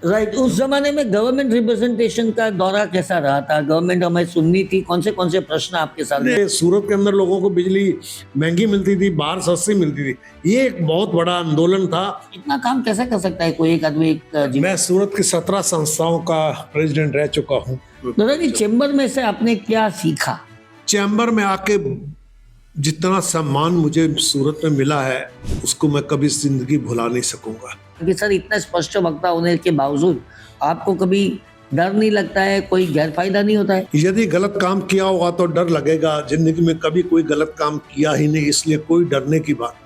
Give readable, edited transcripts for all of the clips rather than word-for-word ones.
Right, उस जमाने में गवर्नमेंट रिप्रेजेंटेशन का दौरा कैसा रहा था? गवर्नमेंट हमें सुननी थी, कौन से प्रश्न आपके सामने? सूरत के अंदर लोगों को बिजली महंगी मिलती थी, बाहर सस्ती मिलती थी। ये एक बहुत बड़ा आंदोलन था। इतना काम कैसे कर सकता है कोई एक आदमी मैं सूरत की 17 संस्थाओं का प्रेसिडेंट रह चुका हूँ। दादा जी, चेंबर में से आपने क्या सीखा? चैम्बर में आके जितना सम्मान मुझे सूरत में मिला है उसको मैं कभी जिंदगी भुला नहीं सकूंगा। क्योंकि सर, इतना स्पष्ट वक्ता होने के बावजूद आपको कभी डर नहीं लगता है, कोई गैरफायदा नहीं होता है? यदि गलत काम किया होगा तो डर लगेगा। जिंदगी में कभी कोई गलत काम किया ही नहीं, इसलिए कोई डरने की बात नहीं।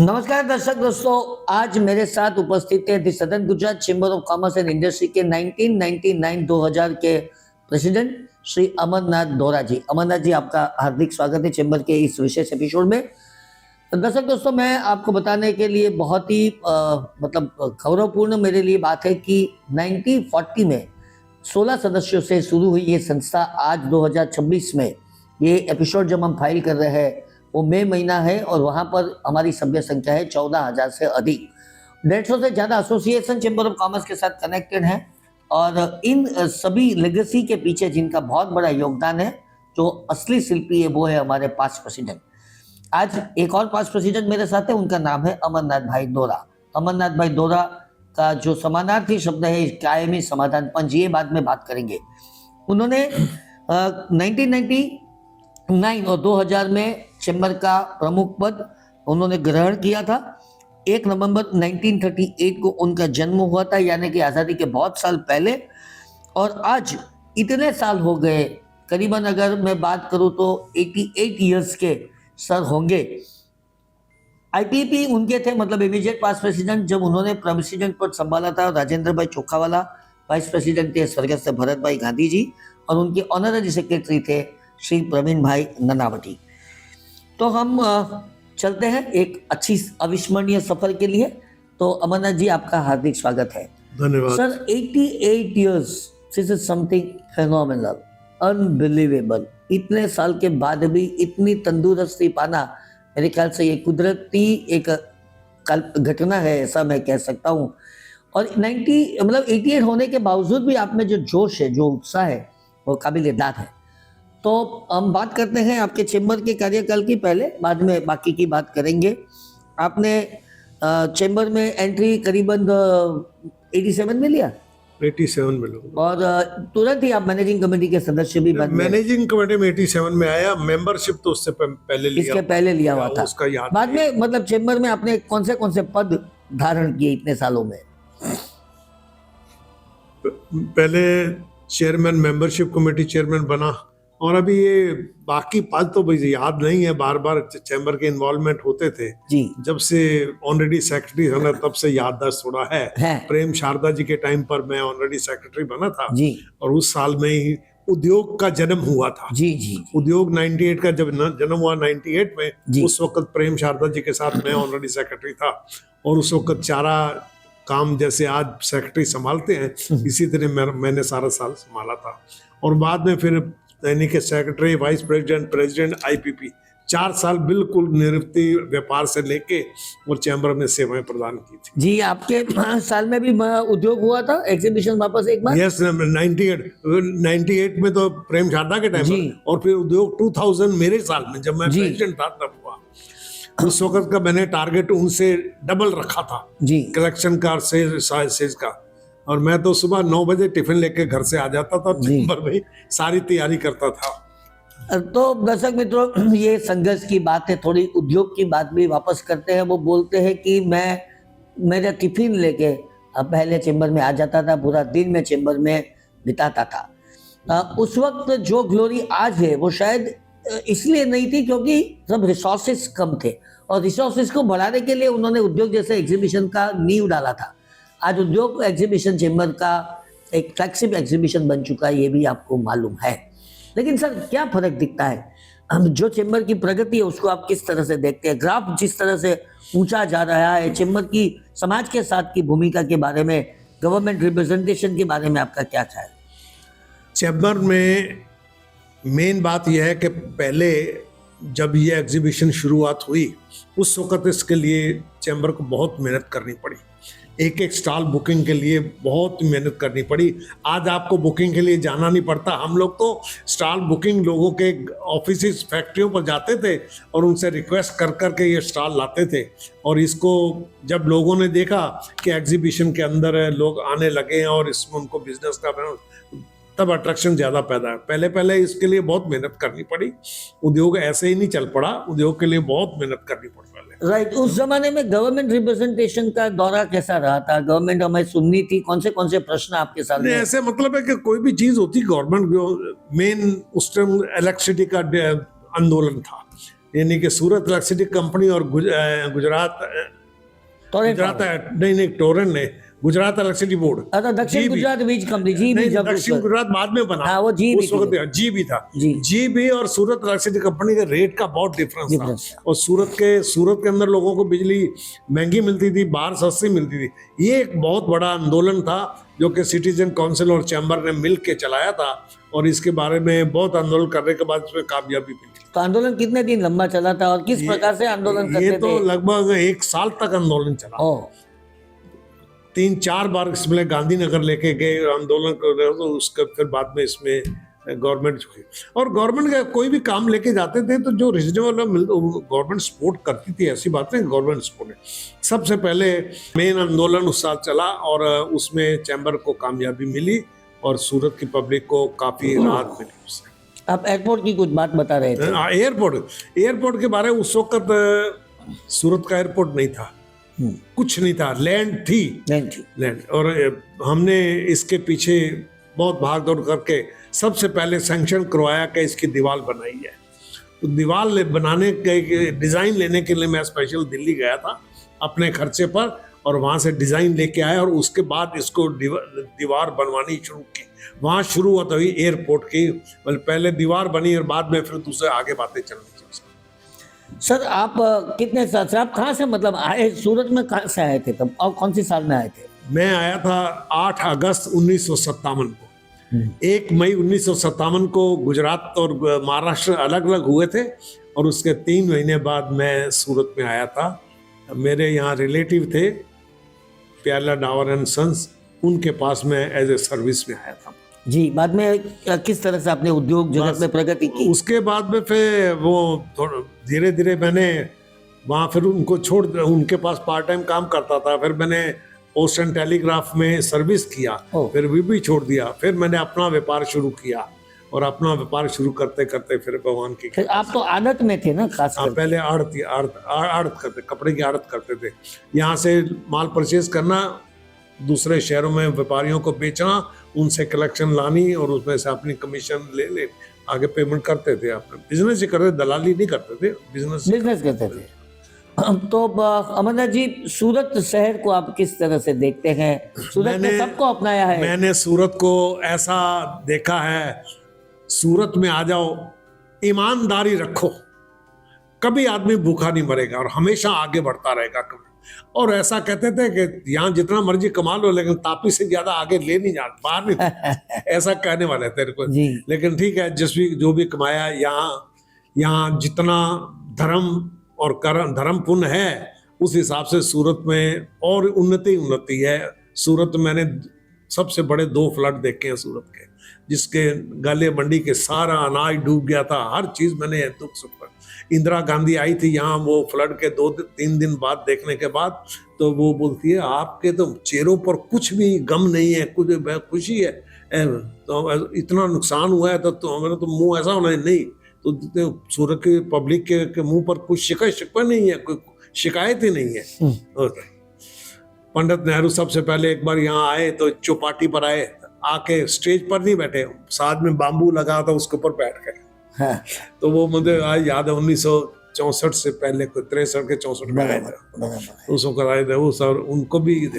नमस्कार दर्शक दोस्तों, आज मेरे साथ उपस्थित है the southern Gujarat chamber of commerce and industry के 1999-2000 के प्रेसिडेंट श्री अमरनाथ दोरा जी। अमरनाथ जी, आपका हार्दिक स्वागत है चेंबर के इस विशेष एपिसोड में। दर्शक दोस्तों, मैं आपको बताने के लिए बहुत ही गौरवपूर्ण मेरे लिए बात है कि 1940 में 16 सदस्यों से शुरू हुई ये संस्था आज 2026 में ये एपिसोड जब हम फाइल कर रहे हैं वो मई महीना है और वहाँ पर हमारी सभ्य संख्या है 14,000 से अधिक। 150 से ज़्यादा एसोसिएशन चेंबर ऑफ कॉमर्स के साथ कनेक्टेड हैं और इन सभी लेगेसी के पीछे जिनका बहुत बड़ा योगदान है, जो असली शिल्पी है वो है हमारे पास्ट प्रेसिडेंट। आज एक और पास्ट प्रेसिडेंट मेरे साथ है, उनका नाम है अमरनाथ भाई दोरा। अमरनाथ भाई दोरा का जो समानार्थी शब्द है कायमी समाधान पंच, ये बाद में बात करेंगे। उन्होंने 1999 और 2000 में चेंबर का प्रमुख पद उन्होंने ग्रहण किया था। 1 नवंबर 1938 को उनका जन्म हुआ था, यानी कि आज़ादी के बहुत साल पहले। और आज इतने साल हो गए, करीबन अगर मैं बात करूं तो 88 इयर्स के सर होंगे। आईपीपी उनके थे, मतलब इमीडिएट पास्ट प्रेसिडेंट, जब उन्होंने प्रेसिडेंट पद संभाला था। राजेंद्र भाई चोखावाला वाइस प्रेसिडेंट थे स्वर्गस्थ भरत भाई गांधी जी, और उनके ऑनररी सेक्रेटरी थे श्री प्रवीण भाई ननावटी। तो हम चलते हैं एक अच्छी अविस्मरणीय सफर के लिए। तो अमरनाथ जी, आपका हार्दिक स्वागत है। धन्यवाद sir. 88 years, this is something phenomenal, unbelievable. इतने साल के बाद भी इतनी तंदुरुस्ती पाना, मेरे ख्याल से ये कुदरती एक घटना है, ऐसा मैं कह सकता हूँ। और 88 होने के बावजूद भी आप में जो जोश है, जो उत्साह है, वो काबिल दाद है। तो हम बात करते हैं आपके चेंबर के कार्यकाल की, पहले बाद में बाकी की बात करेंगे। आपने चेंबर में एंट्री करीबन 87 में लिया। 87 में लोग, और तुरंत ही आप मैनेजिंग कमेटी के सदस्य भी बन गए। मैनेजिंग कमेटी में 87 में आया। मेंबरशिप तो उससे पहले लिया, इसके पहले लिया हुआ था। उसका याद बाद में मतलब चेंबर में आपने कौन से पद धारण किए इतने सालों में? पहले चेयरमैन, मेंबरशिप कमेटी चेयरमैन बना, और अभी ये बाकी पद तो मुझे याद नहीं है। बार बार चैम्बर के इन्वॉल्वमेंट होते थे जी। जब जब से ऑनरेडी सेक्रेटरी बना तब से याददाश्त थोड़ा है। प्रेम शारदा जी के टाइम पर मैं ऑनरेडी सेक्रेटरी बना था जी। और उस साल में ही उद्योग का जन्म हुआ था। जी जी। उद्योग 98 का जब जन्म हुआ 98 में, जी। उस वक्त प्रेम शारदा जी के साथ मैं ऑनरेडी सेक्रेटरी था। और उस वक्त सारा काम जैसे आज सेक्रेटरी संभालते हैं, इसी तरह मैंने सारा साल संभाला था। और बाद में फिर यानी कि secretary, vice president, president, IPP, 4 साल बिल्कुल निवृत्ति व्यापार से लेके और चैम्बर में सेवाएं प्रदान की थी। जी, आपके साल में भी उद्योग हुआ था, एग्जीबिशन वापस एक बार। यस, 98 में तो प्रेम शारदा के टाइम पर, और फिर उद्योग 2000 मेरे साल में जब मैं प्रेसिडेंट था तब हुआ। उस वक्त का मैंने टारगेट उनसे डबल रखा था जी, कलेक्शन का, सेल्स का। और मैं तो सुबह 9 बजे टिफिन लेके घर से आ जाता था, चैम्बर में सारी तैयारी करता था। तो दर्शक मित्रों, ये संघर्ष की बात है, थोड़ी उद्योग की बात भी वापस करते हैं। वो बोलते हैं कि मैं मेरा टिफिन लेके पहले चैम्बर में आ जाता था, पूरा दिन में चैम्बर में बिताता था। उस वक्त जो ग्लोरी आज है वो शायद इसलिए नहीं थी क्योंकि सब रिसोर्सेस कम थे, और रिसोर्सेस को बढ़ाने के लिए उन्होंने उद्योग जैसे एग्जीबिशन का नींव डाला था। आज उद्योग एग्जीबिशन चेंबर का एक फ्लैगशिप एग्जीबिशन बन चुका है, ये भी आपको मालूम है। लेकिन सर, क्या फर्क दिखता है? हम जो चेंबर की प्रगति है उसको आप किस तरह से देखते हैं? ग्राफ जिस तरह से ऊंचा जा रहा है, चेंबर की समाज के साथ की भूमिका के बारे में, गवर्नमेंट रिप्रेजेंटेशन के बारे में आपका क्या ख्याल? चेंबर में मेन बात यह है कि पहले जब ये एग्जीबिशन शुरुआत हुई उस वक्त इसके लिए चैम्बर को बहुत मेहनत करनी पड़ी, एक एक स्टॉल बुकिंग के लिए बहुत मेहनत करनी पड़ी। आज आपको बुकिंग के लिए जाना नहीं पड़ता। हम लोग तो स्टॉल बुकिंग लोगों के ऑफिस फैक्ट्रियों पर जाते थे और उनसे रिक्वेस्ट कर कर के ये स्टॉल लाते थे। और इसको जब लोगों ने देखा कि एग्जीबिशन के अंदर लोग आने लगे हैं और इसमें उनको बिजनेस का, तब अट्रैक्शन ज़्यादा पैदा है। पहले पहले इसके लिए बहुत मेहनत करनी पड़ी। उद्योग ऐसे ही नहीं चल पड़ा, उद्योग के लिए बहुत मेहनत करनी पड़ी पहले। राइट। उस जमाने में गवर्नमेंट रिप्रेजेंटेशन का दौरा कैसा रहा था? गवर्नमेंट हमें सुननी थी? कौन से प्रश्न आपके सामने? ऐसे मतलब है कि कोई भी चीज होती गवर्नमेंट, मेन उस टाइम इलेक्ट्रिसिटी का आंदोलन था, यानी कि सूरत इलेक्ट्रिसिटी कंपनी और गुजरात नहीं टोरेंट ने, गुजरात इलेक्ट्रिसिटी बोर्ड, अच्छा, दक्षिण गुजरात वीज कंपनी, जी भी, जब दक्षिण गुजरात बाद में बना, हाँ, वो जी उस वक्त जी भी था। जी भी और सूरत इलेक्ट्रिसिटी कंपनी के रेट का बहुत डिफरेंस था। और सूरत के अंदर लोगों को बिजली महंगी मिलती थी, बाहर सस्ती मिलती थी। ये एक बहुत बड़ा आंदोलन था जो कि सिटीजन काउंसिल और चैम्बर ने मिल के चलाया था। और इसके बारे में बहुत आंदोलन करने के बाद इसमें कामयाबी मिली। तो आंदोलन कितने दिन लंबा चला था और किस प्रकार से आंदोलन करते थे? ये तो लगभग 1 साल तक आंदोलन चला। 3-4 बार इसमें गांधीनगर लेके गए आंदोलन कर रहे हो, तो उसके फिर बाद में इसमें गवर्नमेंट हुई। और गवर्नमेंट का कोई भी काम लेके जाते थे तो जो रिजनेबल गवर्नमेंट सपोर्ट करती थी, ऐसी बात नहीं। गवर्नमेंट सपोर्ट सबसे पहले मेन आंदोलन उस साल चला और उसमें चैम्बर को कामयाबी मिली और सूरत की पब्लिक को काफी राहत मिली उससे। आप एयरपोर्ट की कुछ बात बता रहे थे। एयरपोर्ट के बारे में उस वक्त सूरत का एयरपोर्ट नहीं था, कुछ नहीं था, लैंड थी। और हमने इसके पीछे बहुत भाग दौड़ करके सबसे पहले सैंक्शन करवाया कि इसकी दीवार बनाई है। तो दीवार बनाने के डिज़ाइन लेने के लिए मैं स्पेशल दिल्ली गया था अपने खर्चे पर, और वहाँ से डिज़ाइन लेके आया और उसके बाद इसको दीवार बनवानी शुरू की। वहाँ शुरुआत हुई एयरपोर्ट की। पहले दीवार बनी और बाद में फिर दूसरे आगे बातें चलनी। सर, आप कितने साल से, आप कहाँ से मतलब आए सूरत में, कहाँ से आए थे तब और कौन सी साल में आए थे? मैं आया था 8 अगस्त 1957 को। 1 मई 1957 को गुजरात और महाराष्ट्र अलग अलग हुए थे और उसके 3 महीने बाद मैं सूरत में आया था। मेरे यहाँ रिलेटिव थे प्याला डावर एंड सन्स, उनके पास मैं एज ए सर्विस में आया था। जी, बाद में किस तरह से आपने उद्योग जगत में प्रगति की? उसके बाद में फिर वो धीरे धीरे मैंने वहाँ फिर उनको छोड़, उनके पास पार्ट टाइम काम करता था। फिर मैंने पोस्ट एंड टेलीग्राफ में सर्विस किया, फिर वो भी छोड़ दिया। फिर मैंने अपना व्यापार शुरू किया और अपना व्यापार शुरू करते करते फिर भगवान की। फिर आप तो आड़त में थे ना, खास कर? पहले आड़त करते, कपड़े की आड़त करते थे। यहाँ से माल परचेज करना, दूसरे शहरों में व्यापारियों को बेचना, उनसे कलेक्शन लानी और उसमें से अपनी कमीशन ले आगे पेमेंट करते थे। अपने बिजनेस ही करते, दलाली नहीं करते थे, बिजनेस करते थे। तो अमरनाथ जी, सूरत शहर को आप किस तरह से देखते हैं? सूरत ने सबको अपनाया है। मैंने सूरत को ऐसा देखा है, सूरत में आ जाओ, ईमानदारी रखो, कभी आदमी भूखा नहीं मरेगा और हमेशा आगे बढ़ता रहेगा। और ऐसा कहते थे कि यहाँ जितना मर्जी कमा लो लेकिन तापी से ज्यादा आगे ले नहीं जा, बाहर नहीं ऐसा कहने वाले तेरे को। लेकिन ठीक है, जो भी कमाया, यहाँ जितना धर्म और धर्म पुण्य है उस हिसाब से सूरत में और उन्नति है। सूरत में मैंने सबसे बड़े 2 फ्लड देखे हैं सूरत के, जिसके गले मंडी के सारा अनाज डूब गया था, हर चीज मैंने दुख सुख। इंदिरा गांधी आई थी यहाँ, वो फ्लड के 2-3 दिन बाद देखने के बाद, तो वो बोलती है आपके तो चेहरों पर कुछ भी गम नहीं है, कुछ खुशी है। तो इतना नुकसान हुआ है तो मेरा तो मुंह ऐसा होना नहीं। तो सूरत के पब्लिक के मुंह पर कुछ शिकवा नहीं है, कोई शिकायत ही नहीं है। पंडित नेहरू सबसे पहले एक बार यहाँ आए तो चौपाटी पर आए, आके स्टेज पर नहीं बैठे, साथ में बाम्बू लगा था उसके ऊपर बैठ गए। तो वो मुझे आज याद है 1964 से पहले, 63 के 64 में आए थे, उसको कराए थे वो सर। उनको भी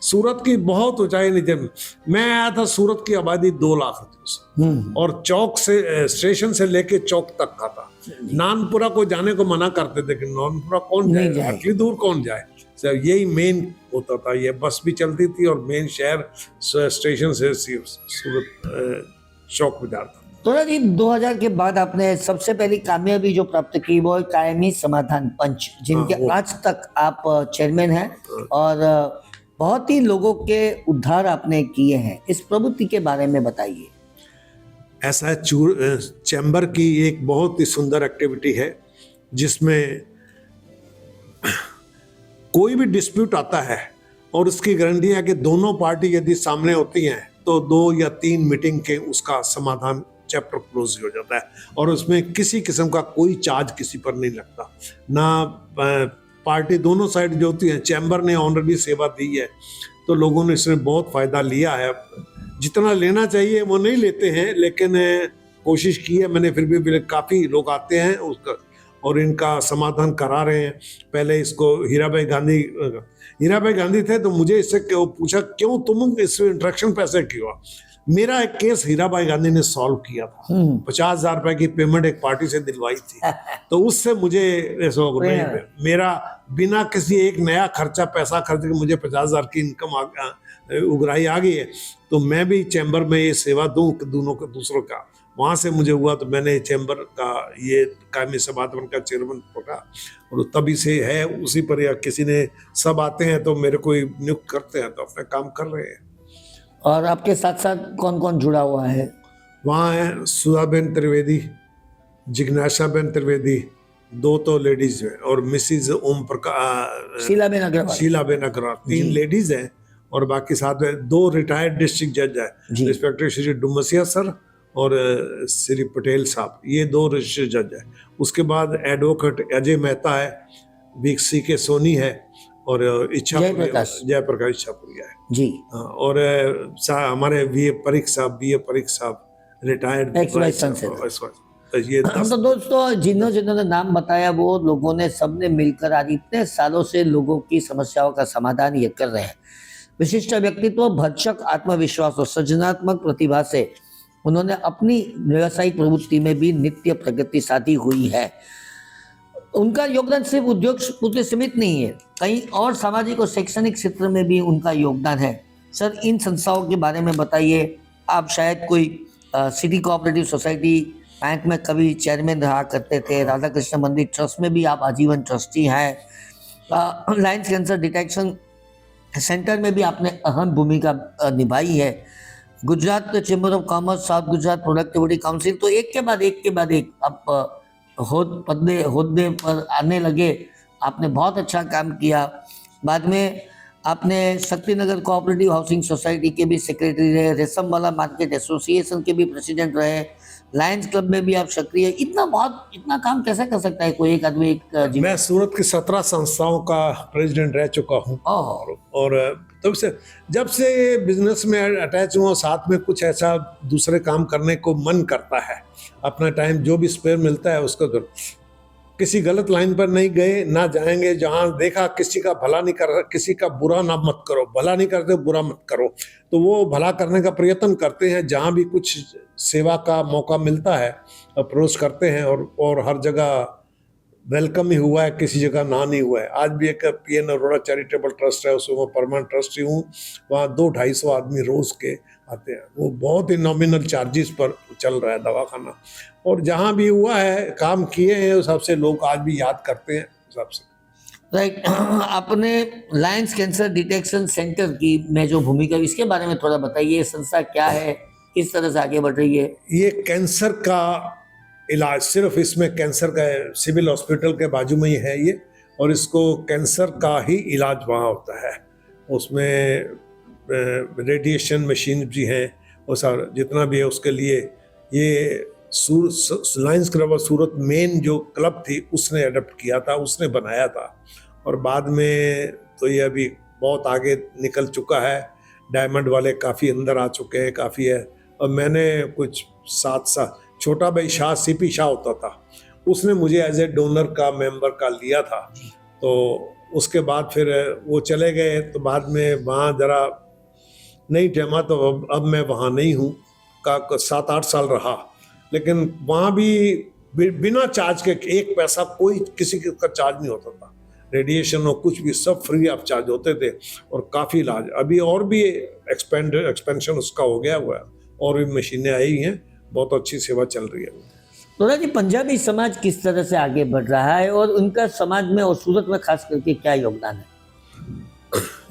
सूरत की बहुत ऊंचाई नहीं थी। मैं आया था, सूरत की आबादी 2 लाख थी और चौक से, स्टेशन से लेके चौक तक का था। नानपुरा को जाने को मना करते थे कि नानपुरा कौन जाए, इतनी दूर कौन जाए। यही मेन होता था, ये बस भी चलती थी और मेन शहर स्टेशन से सूरत चौक में जाता। तो जी 2000 के बाद आपने सबसे पहली कामयाबी जो प्राप्त की वो कायमी समाधान पंच, जिनके आज तक आप चेयरमैन हैं और बहुत ही लोगों के उद्धार आपने किए हैं, इस प्रवृत्ति के बारे में बताइए। ऐसा चैम्बर की एक बहुत ही सुंदर एक्टिविटी है जिसमें कोई भी डिस्प्यूट आता है और उसकी गारंटी है कि दोनों पार्टी यदि सामने होती हैं तो 2 या 3 मीटिंग के उसका समाधान चैप्टर क्लोज हो जाता है और उसमें किसी किस्म का कोई चार्ज किसी पर नहीं लगता। ना पार्टी दोनों साइड जो होती हैं, चैम्बर ने ऑलरेडी सेवा दी है तो लोगों ने इसमें बहुत फ़ायदा लिया है। जितना लेना चाहिए वो नहीं लेते हैं, लेकिन कोशिश की है मैंने, फिर भी काफ़ी लोग आते हैं उसका और इनका समाधान करा रहे हैं। पहले इसको हीराभाई गांधी थे तो मुझे इससे पूछा क्यों तुम इस इंट्रैक्शन पैसे क्यों। मेरा एक केस हीराभाई गांधी ने सॉल्व किया था, 50,000 रुपए की पेमेंट एक पार्टी से दिलवाई थी तो उससे मुझे मेरा बिना किसी एक नया पैसा खर्च के मुझे 50,000 की इनकम उगराही आ गई है। तो मैं भी चैम्बर में ये सेवा दूं दोनों को दूसरों का, वहाँ से मुझे हुआ तो मैंने चैम्बर का ये कायमी सभापति का चेयरमैन पकड़ा और तभी से है उसी पर। या किसी ने सब आते हैं तो मेरे को नियुक्त करते हैं तो अपना काम कर रहे हैं। और आपके साथ साथ कौन कौन जुड़ा हुआ है? वहाँ है सुधाबेन त्रिवेदी, जिज्ञासाबेन त्रिवेदी, 2 तो लेडीज हैं और मिसिज ओम प्रकाश, शीलाबेन अग्रवाल 3 लेडीज हैं और बाकी साथ में 2 रिटायर्ड डिस्ट्रिक्ट जज है, रिस्पेक्टिव श्री डुमसिया सर और श्री पटेल साहब, ये 2 रजिस्टर्ड जज है। उसके बाद एडवोकेट अजय मेहता है, वीसी के सोनी है और जयप्रकाश इच्छापुरिया है जी। और हमारे बी परीख साहब रिटायर्ड ये तो दोस्तों जिन्होंने नाम बताया वो लोगों ने सबने मिलकर आज इतने सालों से लोगों की समस्याओं का समाधान ये कर रहे हैं। विशिष्ट व्यक्तित्व, भरसक आत्मविश्वास और सृजनात्मक प्रतिभा से उन्होंने अपनी व्यावसायिक प्रवृत्ति में भी नित्य प्रगति साधी हुई है। उनका योगदान सिर्फ उद्योग पूर्ति सीमित नहीं है, कहीं और सामाजिक और शैक्षणिक क्षेत्र में भी उनका योगदान है। सर, इन संस्थाओं के बारे में बताइए। आप शायद कोई सिटी कोऑपरेटिव सोसाइटी बैंक में कभी चेयरमैन रहा करते थे, राधा कृष्ण मंदिर ट्रस्ट में भी आप आजीवन ट्रस्टी हैं, लायंस कैंसर डिटेक्शन सेंटर में भी आपने अहम भूमिका निभाई है, Gujarat chamber of commerce, south Gujarat productivity council. तो एक के बाद एक आप होद्दे पर आने लगे, आपने बहुत अच्छा काम किया। बाद में आपने शक्तिनगर कोऑपरेटिव हाउसिंग सोसाइटी के भी सेक्रेटरी रहे, रेशमवाला मार्केट एसोसिएशन के भी प्रेसिडेंट रहे, लायंस क्लब में भी आप सक्रिय। इतना काम कैसे कर सकता है कोई एक आदमी? मैं सूरत की 17 संस्थाओं का प्रेसिडेंट रह चुका हूँ और तब से जब से बिजनेस में अटैच हुआ, साथ में कुछ ऐसा दूसरे काम करने को मन करता है। अपना टाइम जो भी स्पेयर मिलता है उसको तो किसी गलत लाइन पर नहीं गए, ना जाएंगे। जहाँ देखा किसी का भला नहीं कर, किसी का बुरा ना मत करो, भला नहीं करते बुरा मत करो, तो वो भला करने का प्रयत्न करते हैं। जहाँ भी कुछ सेवा का मौका मिलता है अप्रोच करते हैं और हर जगह वेलकम ही हुआ है, किसी जगह ना नहीं हुआ है। आज भी एक PN अरोड़ा चैरिटेबल ट्रस्ट है, उसमें परमानेंट ट्रस्टी हूँ। वहाँ 200-250 आदमी रोज के आते हैं, वो बहुत ही नॉमिनल चार्जेस पर चल रहा है दवाखाना। और जहाँ भी हुआ है काम किए हैं उस हिसाब से लोग आज भी याद करते हैं उस हिसाब से। राइट। आपने लायंस कैंसर डिटेक्शन सेंटर की में जो भूमिका, इसके बारे में थोड़ा बताइए। संस्था क्या है, किस तरह से आगे बढ़ रही है? ये कैंसर का इलाज, सिर्फ इसमें कैंसर का सिविल हॉस्पिटल के बाजू में ही है ये, और इसको कैंसर का ही इलाज वहाँ होता है। उसमें रेडिएशन मशीन भी हैं और सारा जितना भी है उसके लिए। ये Lions club of Surat main जो क्लब थी उसने अडॉप्ट किया था, उसने बनाया था और बाद में तो ये अभी बहुत आगे निकल चुका है। डायमंड वाले काफ़ी अंदर आ चुके हैं, काफ़ी है। और मैंने कुछ 7 साल, छोटा भाई शाह CP शाह होता था, उसने मुझे एज ए डोनर का मेंबर का लिया था। तो उसके बाद फिर वो चले गए तो बाद में वहाँ ज़रा नहीं जमा, तो अब मैं वहाँ नहीं हूँ। का 7-8 साल रहा, लेकिन वहाँ भी बिना चार्ज के 1 पैसा कोई किसी का चार्ज नहीं होता था। रेडिएशन और कुछ भी सब फ्री ऑफ चार्ज होते थे और काफ़ी इलाज। अभी और भी एक्सपेंशन उसका हो गया हुआ है और भी मशीनें आई हैं, बहुत अच्छी सेवा चल रही है। नोरा जी, पंजाबी समाज किस तरह से आगे बढ़ रहा है और उनका समाज में और सूरत में खास करके क्या योगदान है?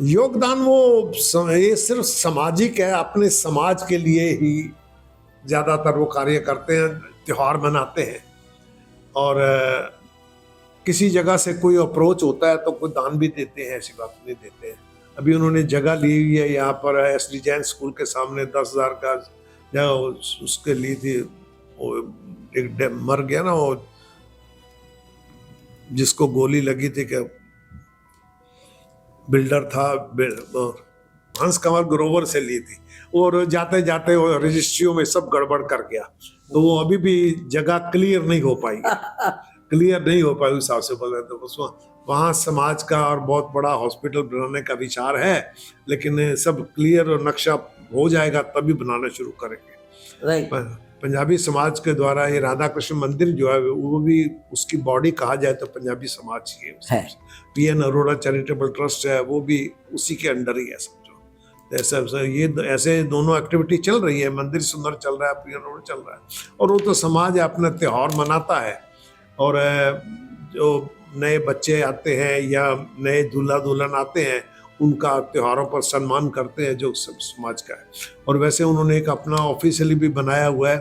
योगदान वो ये सिर्फ सामाजिक है, अपने समाज के लिए ही ज़्यादातर वो कार्य करते हैं, त्योहार मनाते हैं। और किसी जगह से कोई अप्रोच होता है तो कोई दान भी देते हैं, ऐसी बात नहीं देते हैं। अभी उन्होंने जगह ली हुई है यहाँ पर एसडी जैन स्कूल के सामने 10,000 का जगह उसके ली थी। वो एक मर गया ना वो, जिसको गोली लगी थी, कि बिल्डर था, हंस कंवर ग्रोवर से ली थी, और जाते जाते वो रजिस्ट्रियों में सब गड़बड़ कर गया, तो वो अभी भी जगह क्लियर नहीं हो पाई क्लियर नहीं हो पाई उस हिसाब से बोल रहे। तो बस वहाँ समाज का और बहुत बड़ा हॉस्पिटल बनाने का विचार है, लेकिन सब क्लियर और नक्शा हो जाएगा तभी बनाना शुरू करेंगे। राइट। पंजाबी समाज के द्वारा ये राधा कृष्ण मंदिर जो है वो भी, उसकी बॉडी कहा जाए तो पंजाबी समाज की है। पीएन अरोड़ा चैरिटेबल ट्रस्ट है, वो भी उसी के अंडर ही है समझो। ऐसा ये ऐसे दोनों एक्टिविटी चल रही है। मंदिर सुंदर चल रहा है, पीएन अरोड़ा चल रहा है, और वो तो समाज अपना त्योहार मनाता है। और जो नए बच्चे आते हैं या नए दूल्हा दुल्हन आते हैं, उनका त्योहारों पर सम्मान करते हैं जो सब समाज का है। और वैसे उन्होंने एक अपना ऑफिशियली भी बनाया हुआ है,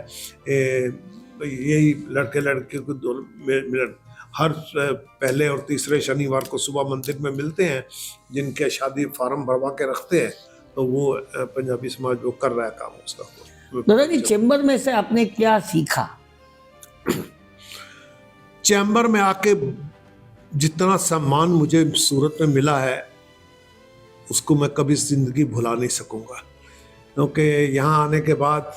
यही लड़के लड़के को मिलन हर पहले और तीसरे शनिवार को सुबह मंदिर में मिलते हैं, जिनके शादी फार्म भरवा के रखते हैं, तो वो पंजाबी समाज वो कर रहा है काम उसका। दादा जी, चैम्बर में से आपने क्या सीखा? चैम्बर में आके जितना सम्मान मुझे सूरत में मिला है, उसको मैं कभी जिंदगी भुला नहीं सकूंगा। क्योंकि यहाँ आने के बाद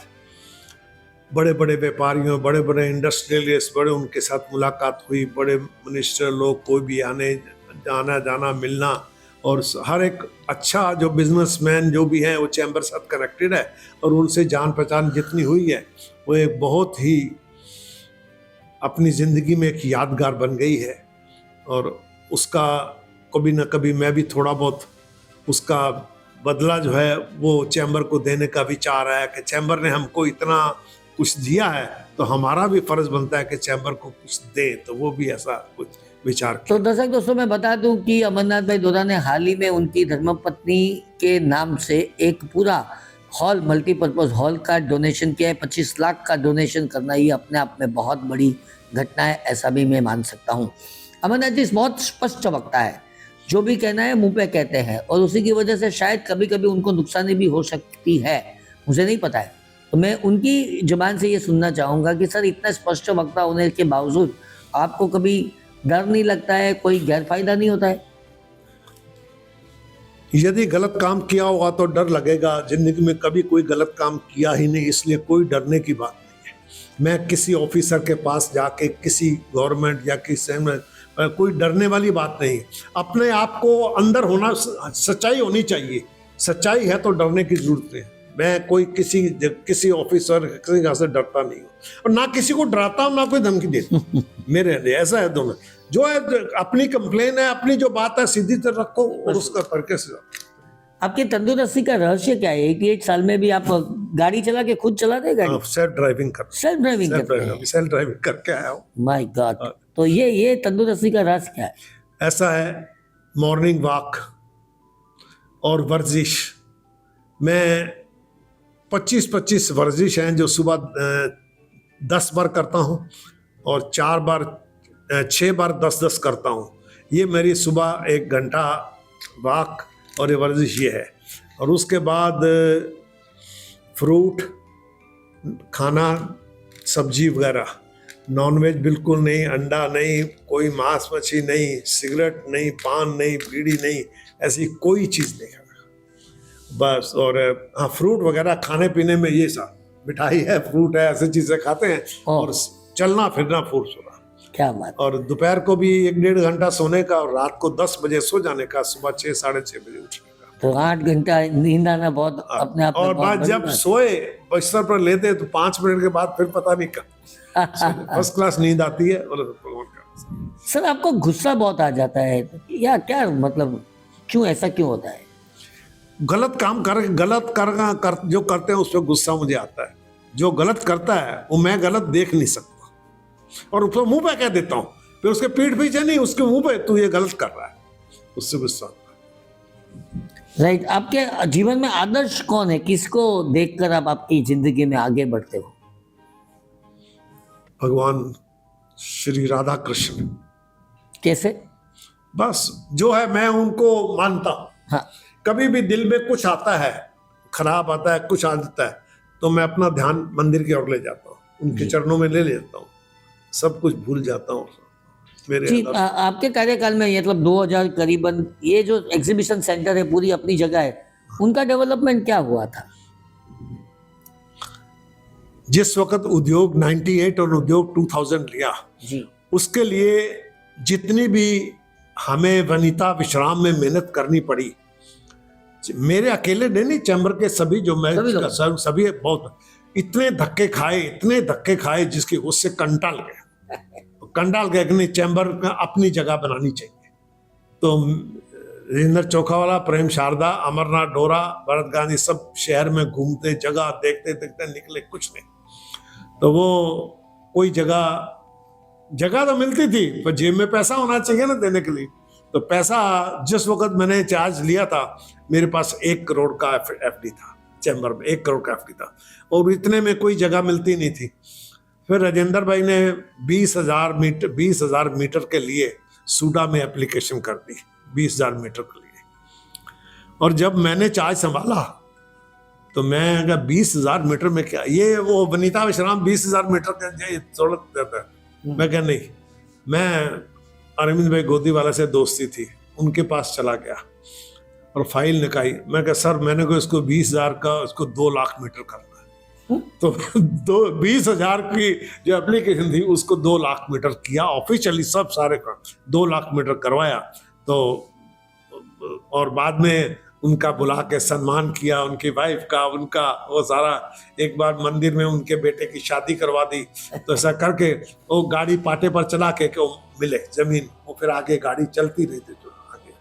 बड़े बड़े व्यापारियों, बड़े बड़े इंडस्ट्रियलिस्ट, बड़े उनके साथ मुलाकात हुई, बड़े मिनिस्टर लोग, कोई भी आने जाना मिलना, और हर एक अच्छा जो बिजनेसमैन जो भी हैं वो चैम्बर साथ कनेक्टेड है, और उनसे जान पहचान जितनी हुई है वो एक बहुत ही अपनी ज़िंदगी में एक यादगार बन गई है। और उसका कभी ना कभी मैं भी थोड़ा बहुत उसका बदला जो है वो चैम्बर को देने का विचार है कि चैम्बर ने हमको इतना कुछ दिया है तो हमारा भी फर्ज बनता है कि चैम्बर को कुछ दे, तो वो भी ऐसा कुछ विचार किया। तो दर्शक दोस्तों, मैं बता दूं कि अमरनाथ भाई दोरा ने हाल ही में उनकी धर्मपत्नी के नाम से एक पूरा हॉल, मल्टीपर्पज हॉल का डोनेशन किया है। 25 लाख का डोनेशन करना ये अपने आप में बहुत बड़ी घटना है, ऐसा भी मैं मान सकता हूँ। अमरनाथ जी बहुत स्पष्ट वक्ता है, जो भी कहना है मुंह पे कहते हैं, और उसी की वजह से शायद कभी कभी उनको नुकसानी भी हो सकती है, मुझे नहीं पता है। तो मैं उनकी जुबान से ये सुनना चाहूँगा कि सर, इतना स्पष्ट वक्ता होने के बावजूद आपको कभी डर नहीं लगता है, कोई गैरफायदा नहीं होता है? यदि गलत काम किया होगा तो डर लगेगा। जिंदगी में कभी कोई गलत काम किया ही नहीं, इसलिए कोई डरने की बात नहीं है। मैं किसी ऑफिसर के पास जाके, किसी गवर्नमेंट या किसी कोई डरने वाली बात नहीं। अपने आप को अंदर होना, सच्चाई होनी चाहिए। सच्चाई है तो डरने की जरूरत नहीं। मैं कोई किसी ऑफिसर किसी का से डरता नहीं हूँ, और ना किसी को डराता हूँ, ना कोई धमकी देता। मेरे लिए ऐसा है, दोनों जो है अपनी कंप्लेन है, अपनी जो बात है सीधी तरह रखो और उसका तरीके से। आपकी तंदुरुस्ती का रहस्य क्या है? 88 साल में भी आप गाड़ी चला के खुद चलाते हैं गाड़ी? सेल्फ ड्राइविंग कर सेल्फ ड्राइविंग करके आया हूँ। My God. तो ये तंदुरुस्ती का राज क्या है? ऐसा है, मॉर्निंग वॉक और वर्जिश। मैं 25-25 वर्जिश हैं जो सुबह 10 बार करता हूँ, और 6 बार 10-10 करता हूँ। ये मेरी सुबह 1 घंटा वॉक और ये वर्जिश ये है। और उसके बाद फ्रूट खाना, सब्जी वगैरह, नॉनवेज बिल्कुल नहीं, अंडा नहीं, कोई मांस मछली नहीं, सिगरेट नहीं, पान नहीं, बीड़ी नहीं, ऐसी कोई चीज़ नहीं खाना बस। और हाँ, फ्रूट वगैरह खाने पीने में ये सब, मिठाई है, फ्रूट है, ऐसी चीज़ें खाते हैं। और चलना फिरना, फूड सोना। क्या बात। और दोपहर को भी 1-1.5 घंटा सोने का, और रात को 10 बजे सो जाने का, सुबह 6-6:30 बजे उठने का। तो 8 घंटा नींद आना बहुत अपने आप में। और बाद जब सोए बिस्तर पर लेते तो 5 मिनट के बाद फिर पता नहीं कब फर्स्ट क्लास नींद आती है। सर, आपको गुस्सा बहुत आ जाता है या क्या, मतलब क्यों, ऐसा क्यों होता है? गलत काम जो करते हैं उस पर गुस्सा मुझे आता है। जो गलत करता है वो मैं गलत देख नहीं सकता, और उसको मुंह पे कह देता हूँ, फिर उसके पीठ पीछे नहीं, उसके मुंह पे तू ये गलत कर रहा है, उससे गुस्सा आता है। राइट। आपके जीवन में आदर्श कौन है, किसको देखकर आप आपकी जिंदगी में आगे बढ़ते हो? भगवान श्री राधा कृष्ण। कैसे? बस जो है मैं उनको मानता हूँ। हाँ। कभी भी दिल में कुछ आता है, खराब आता है, कुछ आ जाता है, तो मैं अपना ध्यान मंदिर की ओर ले जाता हूँ, उनके चरणों में ले लेता हूँ, सब कुछ भूल जाता हूँ। मेरे जी, अंदर आपके कार्यकाल में मतलब 2000 करीबन ये जो एग्जीबिशन सेंटर है पूरी अपनी जगह है, उनका डेवलपमेंट क्या हुआ था? जिस वक्त उद्योग 98 और उद्योग 2000 लिया, जी उसके लिए जितनी भी हमें वनिता विश्राम में मेहनत करनी पड़ी, मेरे अकेले नहीं, चैम्बर के सभी जो मैं सभी लोग। सभी बहुत इतने धक्के खाए जिसकी उससे कंटाल गए कि नहीं, चैम्बर में अपनी जगह बनानी चाहिए। तो राजेंद्र चोखावाला, प्रेम शारदा, अमरनाथ डोरा, भरत गांधी सब शहर में घूमते, जगह देखते देखते निकले, कुछ नहीं। तो वो कोई जगह तो मिलती थी, पर जेब में पैसा होना चाहिए ना देने के लिए। तो पैसा जिस वक्त मैंने चार्ज लिया था, मेरे पास 1 करोड़ का एफडी था, चैम्बर में 1 करोड़ का एफडी था, और इतने में कोई जगह मिलती नहीं थी। फिर राजेंद्र भाई ने 20,000 मीटर के लिए सूडा में एप्लीकेशन कर दी, 20,000 मीटर के लिए। और जब मैंने चार्ज संभाला तो मैं अगर 20,000 मीटर में क्या, ये वो वनिता विश्राम 20,000 मीटर के थोड़ा देता है। मैं क्या नहीं, मैं अरविंद भाई गोदीवाला से दोस्ती थी, उनके पास चला गया और फाइल निकाली। मैं कहा सर, मैंने को इसको 20,000 का उसको 2 लाख मीटर करना है। तो 20,000 की जो एप्लीकेशन थी उसको 2 लाख मीटर किया ऑफिशियली, सब सारे का 2 लाख मीटर करवाया। तो और बाद में उनका बुला के सम्मान किया, उनकी वाइफ का, उनका वो सारा। एक बार मंदिर में उनके बेटे की शादी करवा दी, तो ऐसा करके वो गाड़ी पाटे पर चला के वो मिले जमीन, वो फिर आगे गाड़ी चलती रही थी जो आगे।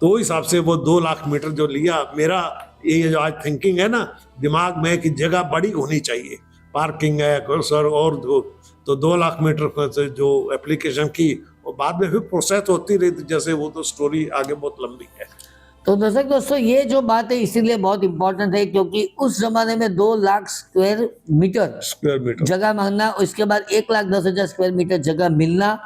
तो उस हिसाब से वो 2 लाख मीटर जो लिया, मेरा ये जो आज थिंकिंग है ना दिमाग में कि जगह बड़ी होनी चाहिए, पार्किंग है सर, और तो 2 लाख मीटर से जो एप्लीकेशन की, वो बाद में फिर प्रोसेस होती रही थी, जैसे वो तो स्टोरी आगे बहुत लंबी है। तो दर्शक दोस्तों, ये जो बात है इसीलिए बहुत इंपॉर्टेंट है, क्योंकि उस जमाने में 2 लाख स्क्वायर मीटर जगह मांगना, उसके बाद 1,10,000 स्क्वायर मीटर जगह मिलना,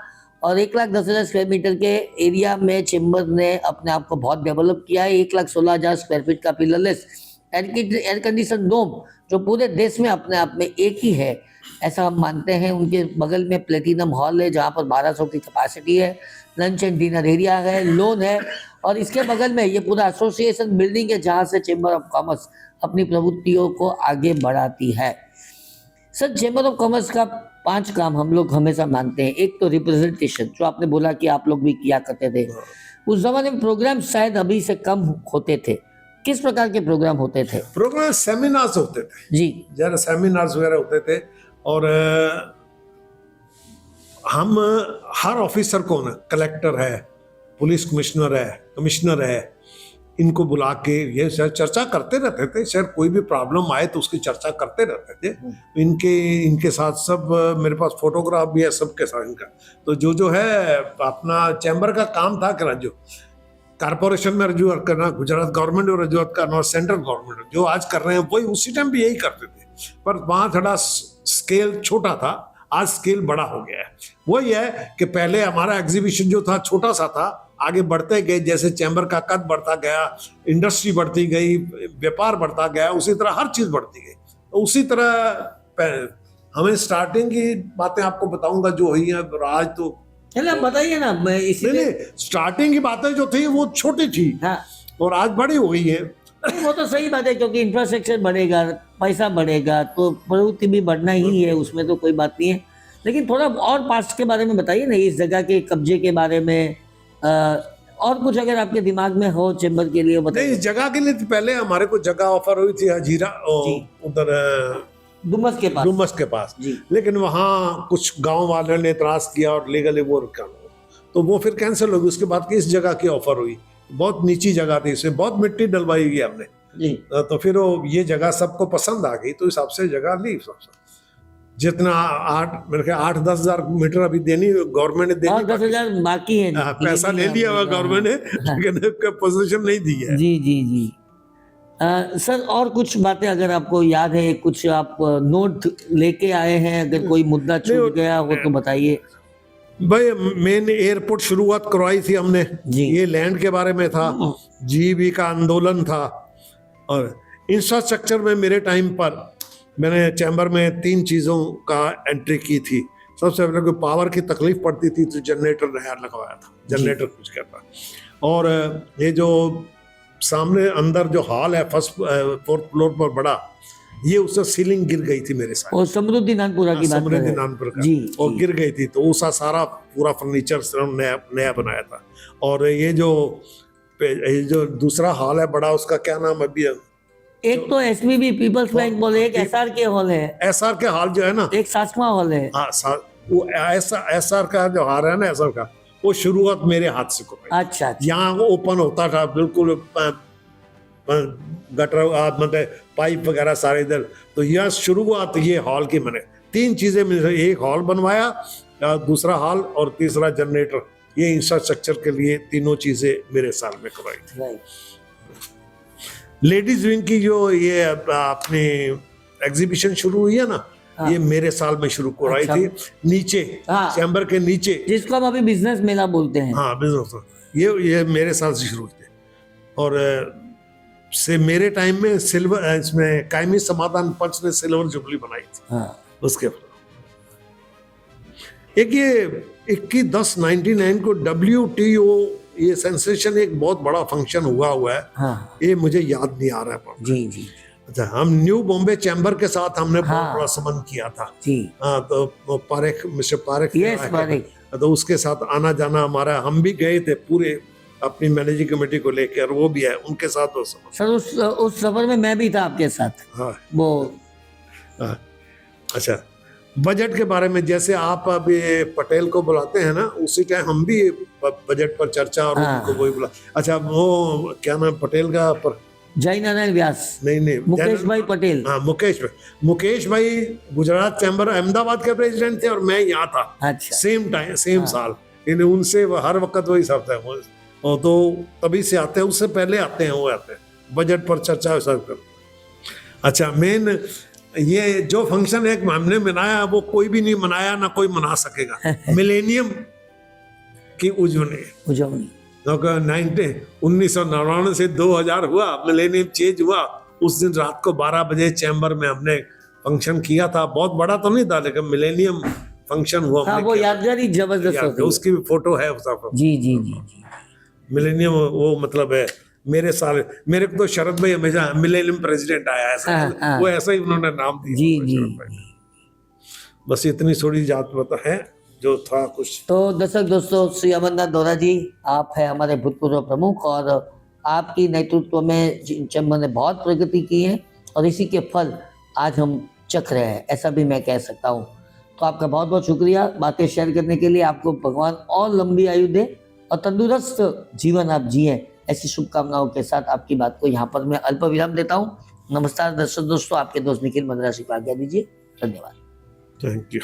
और 1,10,000 स्क्वायर मीटर के एरिया में चेंबर ने अपने आप को बहुत डेवलप किया है। 1,16,000 स्क्वायर फीट का पिलरलेस एयर कंडीशन डोम जो पूरे देश में अपने आप में एक ही है, ऐसा हम मानते हैं। उनके बगल में प्लेटिनम हॉल है जहाँ पर 1200 की कैपेसिटी है, लंच एंड डिनर एरिया है, लोन है, और इसके बगल में ये पूरा एसोसिएशन बिल्डिंग है जहाँ से चेंबर ऑफ कॉमर्स अपनी प्रवृत्तियों को आगे बढ़ाती है। सर, चेंबर ऑफ कॉमर्स का 5 काम हम लोग हमेशा मानते हैं। एक तो रिप्रेजेंटेशन, जो आपने बोला कि आप लोग भी किया करते थे। उस जमाने में प्रोग्राम शायद अभी से कम होते थे, किस प्रकार के प्रोग्राम होते थे? प्रोग्राम सेमिनार्स होते थे जी, जरा सेमिनार्स वगैरह होते थे, और हम हर ऑफिसर को ना, कलेक्टर है, पुलिस कमिश्नर है, इनको बुला के ये सर चर्चा करते रहते थे। सर कोई भी प्रॉब्लम आए तो उसकी चर्चा करते रहते थे। इनके साथ सब, मेरे पास फोटोग्राफ भी है सबके साथ इनका। तो जो है अपना चैम्बर का काम था कि जो कारपोरेशन में रजूआत करना, गुजरात गवर्नमेंट में रजूआत करना, और सेंट्रल गवर्नमेंट जो आज कर रहे हैं वही उसी टाइम भी यही करते थे, पर वहाँ थोड़ा स्केल छोटा था, आज स्केल बड़ा हो गया है। वही है कि पहले हमारा एग्जीबिशन जो था छोटा सा था, आगे बढ़ते गए, जैसे चैम्बर का कद बढ़ता गया, इंडस्ट्री बढ़ती गई, व्यापार बढ़ता गया, उसी तरह हर चीज बढ़ती गई। तो उसी तरह हमें स्टार्टिंग की बातें आपको बताऊंगा जो हुई है। आज तो चलिए आप बताइए ना, मैं इसीलिए स्टार्टिंग की बातें जो थी वो छोटी थी, हाँ, और आज बड़ी हो गई है। वो तो सही बात है, क्योंकि इंफ्रास्ट्रक्चर बढ़ेगा, पैसा बढ़ेगा, तो प्रवृत्ति भी बढ़ना ही है, उसमें तो कोई बात नहीं है। लेकिन थोड़ा और पास्ट के बारे में बताइए ना, इस जगह के कब्जे के बारे में, और कुछ अगर आपके दिमाग में हो चेंबर के लिए बताइए। इस जगह के लिए तो पहले हमारे को जगह ऑफर हुई थी हजीरा, उधर डुमस के पास जी। लेकिन वहाँ कुछ गांव वालों ने इतराज किया और लीगली वो तो वो फिर कैंसिल हो गई। उसके बाद इस जगह की ऑफर हुई, बहुत नीची जगह थी, इसमें बहुत मिट्टी डलवाई गई हमने जी। तो फिर वो ये जगह सबको पसंद आ गई, तो इस हिसाब से जगह ली। जितना मेरे ख्याल 8-10 हजार मीटर अभी देनी गवर्नमेंट ने और देनी 10,000 बाकी है। पैसा ले लिया हुआ गवर्नमेंट ने, लेकिन पोजीशन नहीं दी है। जी जी जी। सर और कुछ बातें अगर आपको याद है, कुछ आप नोट लेके आए हैं, अगर कोई मुद्दा छूट गया हो तो बताइए। भाई मेन एयरपोर्ट शुरुआत करवाई थी हमने, जी। ये लैंड के बारे में था, जीबी का आंदोलन था। और इंफ्रास्ट्रक्चर में मेरे टाइम पर मैंने चैम्बर में 3 चीज़ों का एंट्री की थी। सबसे पहले कोई पावर की तकलीफ पड़ती थी तो जनरेटर नया लगवाया था, जनरेटर कुछ करता। और ये जो सामने अंदर जो हॉल है 4th फ्लोर पर बड़ा, ये उससे सीलिंग गिर गई थी मेरे साथ, और समृद्धि नानपुरा की बात कर रहे हैं। नानपुर का, जी, और जी। गिर गई थी तो उसका सारा पूरा फर्नीचर नया बनाया था। और ये जो दूसरा हॉल है बड़ा, उसका क्या नाम अभी है? एक तो एसबीबी पीपल्स बैंक हॉल है, एक एसआर के हॉल है, एसआर के हॉल जो है ना, एक सासमा हॉल है। हाँ वो एसआर का जो हाल है ना, एसआर का, वो शुरुआत मेरे हाथ से करवाई। अच्छा अच्छा। यहाँ वो ओपन होता था बिल्कुल, गटर मतलब पाइप वगैरह सारे इधर। तो यह शुरुआत ये हॉल की मैंने 3 चीजें मिली, एक हॉल बनवाया, दूसरा हॉल और तीसरा जनरेटर। ये इंफ्रास्ट्रक्चर के लिए तीनों चीजें मेरे साल में करवाई थी। राइट। लेडीज विंग की जो ये अपनी एग्जीबिशन शुरू हुई है ना, हाँ। ये मेरे साल में शुरू करवाई अच्छा। थी, नीचे हाँ। चैम्बर के नीचे, जिसको हम अभी बिजनेस मेला बोलते हैं। हाँ बिजनेस, ये मेरे साल से शुरू हुई थी। और से मेरे टाइम में सिल्वर, इसमें कायमी समाधान पंच ने सिल्वर जुबली बनाई थी। हाँ। उसके एक ये 21/10/99 को WTO, ये सेंसेशन एक बहुत बड़ा फंक्शन हुआ है। हाँ। ये मुझे याद नहीं आ रहा है पर। जी जी अच्छा, हम न्यू बॉम्बे चैम्बर के साथ हमने बहुत हाँ। बड़ा संबंध किया था। जी। हाँ, तो वो पारेख, मिस्टर पारेख, यस पारेख। तो उसके साथ आना जाना हमारा, हम भी गए थे पूरे अपनी मैनेजिंग कमेटी को लेकर, वो भी है उनके साथ वो संबंध। सर उस सफर में मैं भी था आपके साथ। हाँ वो हाँ। अच्छा, बजट के बारे में जैसे आप अभी पटेल को बुलाते हैं ना, उसी टाइम हम भी बजट पर चर्चा और हाँ। उनको वही बुला। अच्छा, वो क्या नाम पटेल का पर? जय नारायण व्यास। नहीं मुकेश भाई पटेल। हाँ, मुकेश भाई गुजरात चैम्बर अहमदाबाद के प्रेसिडेंट थे और मैं यहाँ था। अच्छा। सेम टाइम सेम साल। इन उनसे हर वक्त वही सब था, और तो तभी से आते हैं, उससे पहले आते हैं, वो आते हैं बजट पर चर्चा सब कर। अच्छा, मेन ये जो फंक्शन एक हमने मनाया, वो कोई भी नहीं मनाया, ना कोई मना सकेगा। मिलेनियम की उजवनी 1999 से 2000 हुआ, मिलेनियम चेंज हुआ। उस दिन रात को 12 बजे चैम्बर में हमने फंक्शन किया था। बहुत बड़ा तो नहीं था, लेकिन मिलेनियम फंक्शन हुआ। हाँ, वो यादगारी जबरदस्त होती है। उसकी भी फोटो है उसका। जी जी जी जी। मिलेनियम वो मतलब है मेरे साल, मेरे को तो शरद भाई हमेशा मिलेनियम प्रेसिडेंट आया ऐसा। हाँ। वो ऐसा ही उन्होंने नाम दिया। जी जी। शरद भाई ने। बस इतनी थोड़ी जात पता है जो था कुछ। तो दर्शक दोस्तों, श्री अमरनाथ दोहरा जी, आप है हमारे भूतपूर्व प्रमुख, और आपकी नेतृत्व में चैम्बर ने बहुत प्रगति की है, और इसी के फल आज हम चख रहे हैं, ऐसा भी मैं कह सकता हूँ। तो आपका बहुत बहुत शुक्रिया बातें शेयर करने के लिए। आपको भगवान और लंबी आयु दे और तंदुरुस्त जीवन आप जिए, ऐसी शुभकामनाओं के साथ आपकी बात को यहाँ पर मैं अल्प विराम देता हूँ। नमस्कार दर्शक दोस्तों, आपके दोस्त निखिल मद्रासी को आज्ञा दीजिए। धन्यवाद। Thank you.